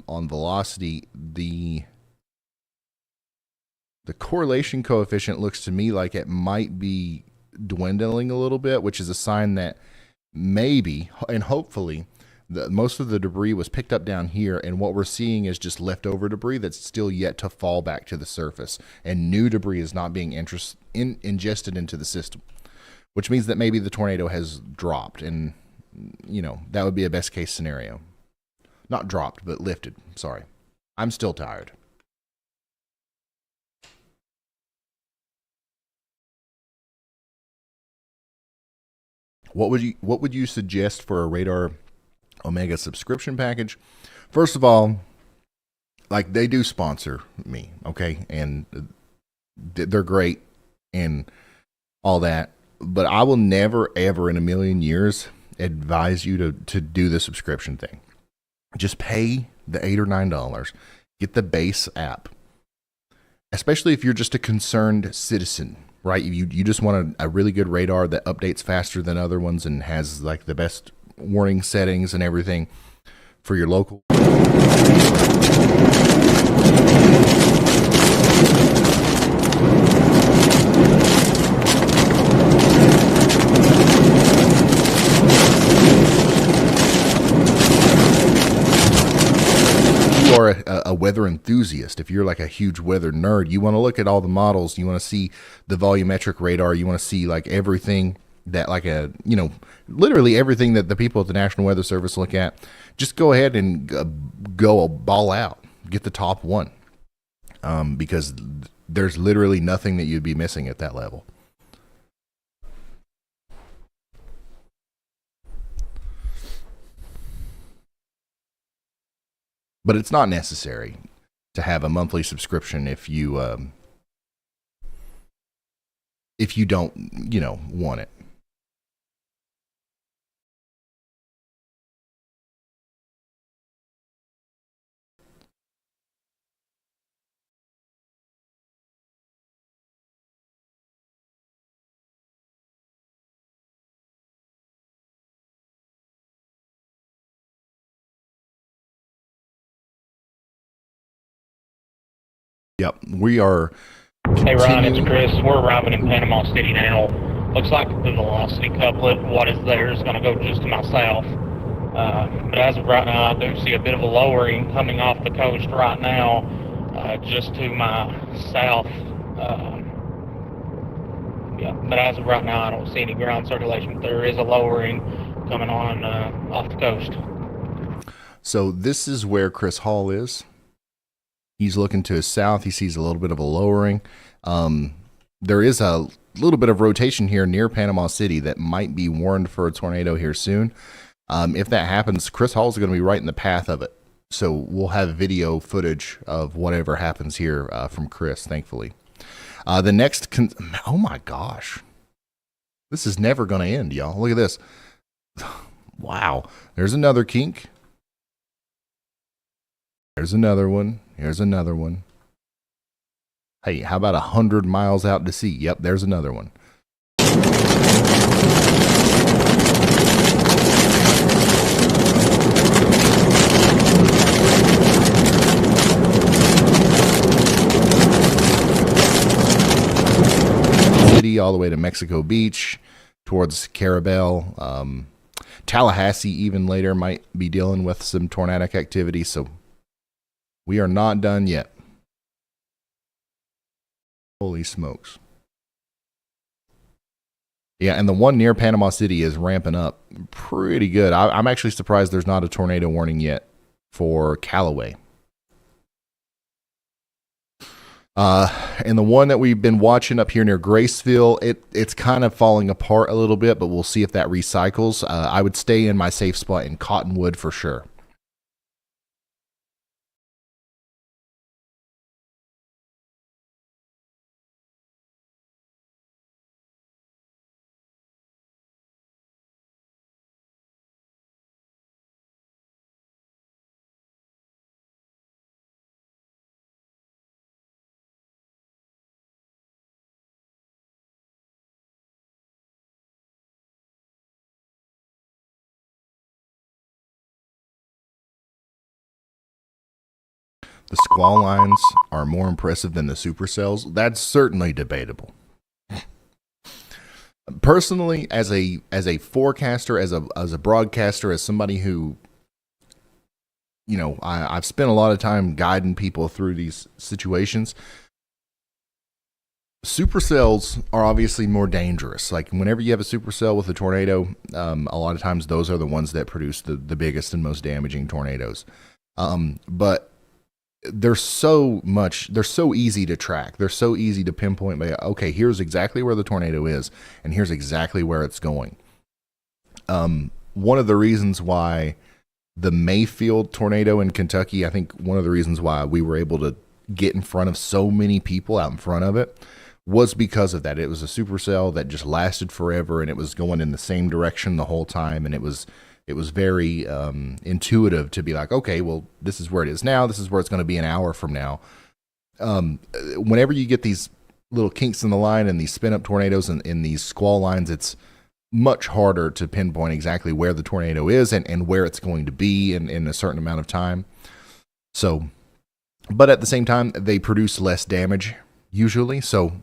on velocity, the correlation coefficient looks to me like it might be dwindling a little bit, which is a sign that maybe and hopefully most of the debris was picked up down here, and what we're seeing is just leftover debris that's still yet to fall back to the surface, and new debris is not being ingested into the system, which means that maybe the tornado has dropped, and that would be a best case scenario. Not dropped, but lifted. Sorry. I'm still tired. What would you suggest for a Radar Omega subscription package? First of all, like, they do sponsor me, okay? And they're great and all that, but I will never ever in a million years advise you to do the subscription thing. Just pay the $8 or $9, get the base app, especially if you're just a concerned citizen, right? You just want a really good radar that updates faster than other ones and has like the best warning settings and everything for your local. Or a weather enthusiast, if you're like a huge weather nerd, you want to look at all the models, you want to see the volumetric radar, you want to see like everything that literally everything that the people at the National Weather Service look at. Just go ahead and go ball out, get the top one, because there's literally nothing that you'd be missing at that level. But it's not necessary to have a monthly subscription if you don't, want it. Yep, we are. Hey Ron, it's Chris. We're arriving in Panama City now. Looks like the velocity couplet, what is there, is going to go just to my south. But as of right now, I do see a bit of a lowering coming off the coast right now, just to my south. But as of right now, I don't see any ground circulation. But there is a lowering coming on off the coast. So this is where Chris Hall is. He's looking to his south. He sees a little bit of a lowering. There is a little bit of rotation here near Panama City that might be warned for a tornado here soon. If that happens, Chris Hall is going to be right in the path of it. So we'll have video footage of whatever happens here from Chris, thankfully. The next, oh my gosh. This is never going to end, y'all. Look at this. Wow. There's another kink. There's another one. Here's another one. Hey, how about 100 miles out to sea? Yep, there's another one. City all the way to Mexico Beach, towards Carabel. Tallahassee even later might be dealing with some tornadic activity, so we are not done yet. Holy smokes. Yeah, and the one near Panama City is ramping up pretty good. I'm actually surprised there's not a tornado warning yet for Callaway. And the one that we've been watching up here near Graceville, it's kind of falling apart a little bit, but we'll see if that recycles. I would stay in my safe spot in Cottonwood for sure. the squall lines are more impressive than the supercells, that's certainly debatable. Personally, as a forecaster, as a broadcaster, as somebody who, you know, I've spent a lot of time guiding people through these situations. Supercells are obviously more dangerous. Like whenever you have a supercell with a tornado, a lot of times those are the ones that produce the biggest and most damaging tornadoes. But they're so easy to track. They're so easy to pinpoint by, okay, here's exactly where the tornado is, and here's exactly where it's going. One of the reasons why the Mayfield tornado in Kentucky, I think one of the reasons why we were able to get in front of so many people out in front of it was because of that. It was a supercell that just lasted forever, and it was going in the same direction the whole time, and it was very intuitive to be like, okay, well, this is where it is now. This is where it's going to be an hour from now. Whenever you get these little kinks in the line and these spin-up tornadoes and in these squall lines, it's much harder to pinpoint exactly where the tornado is and where it's going to be in a certain amount of time. So, but at the same time, they produce less damage usually. So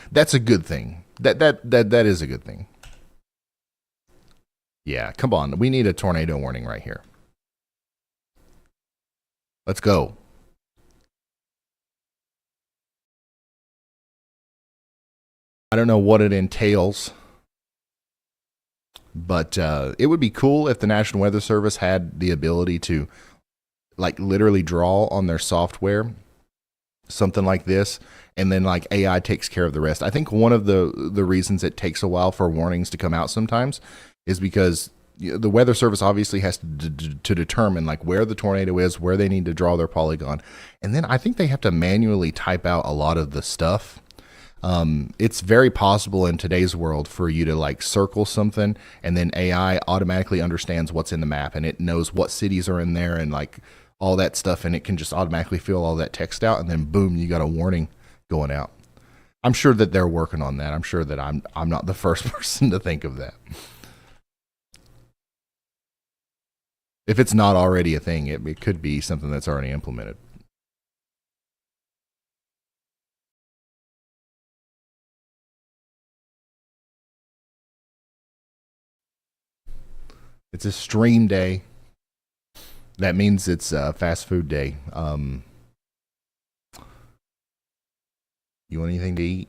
that's a good thing. That is a good thing. Yeah, come on. We need a tornado warning right here. Let's go. I don't know what it entails, but it would be cool if the National Weather Service had the ability to, like, literally draw on their software something like this, and then like AI takes care of the rest. I think one of the reasons it takes a while for warnings to come out sometimes is because the Weather Service obviously has to determine like where the tornado is, where they need to draw their polygon, and then I think they have to manually type out a lot of the stuff. It's very possible in today's world for you to like circle something and then AI automatically understands what's in the map, and it knows what cities are in there and like all that stuff, and it can just automatically fill all that text out, and then boom, you got a warning going out. I'm sure that they're working on that. I'm sure that I'm not the first person to think of that. If it's not already a thing, it could be something that's already implemented. It's a stream day. That means it's a fast food day. You want anything to eat?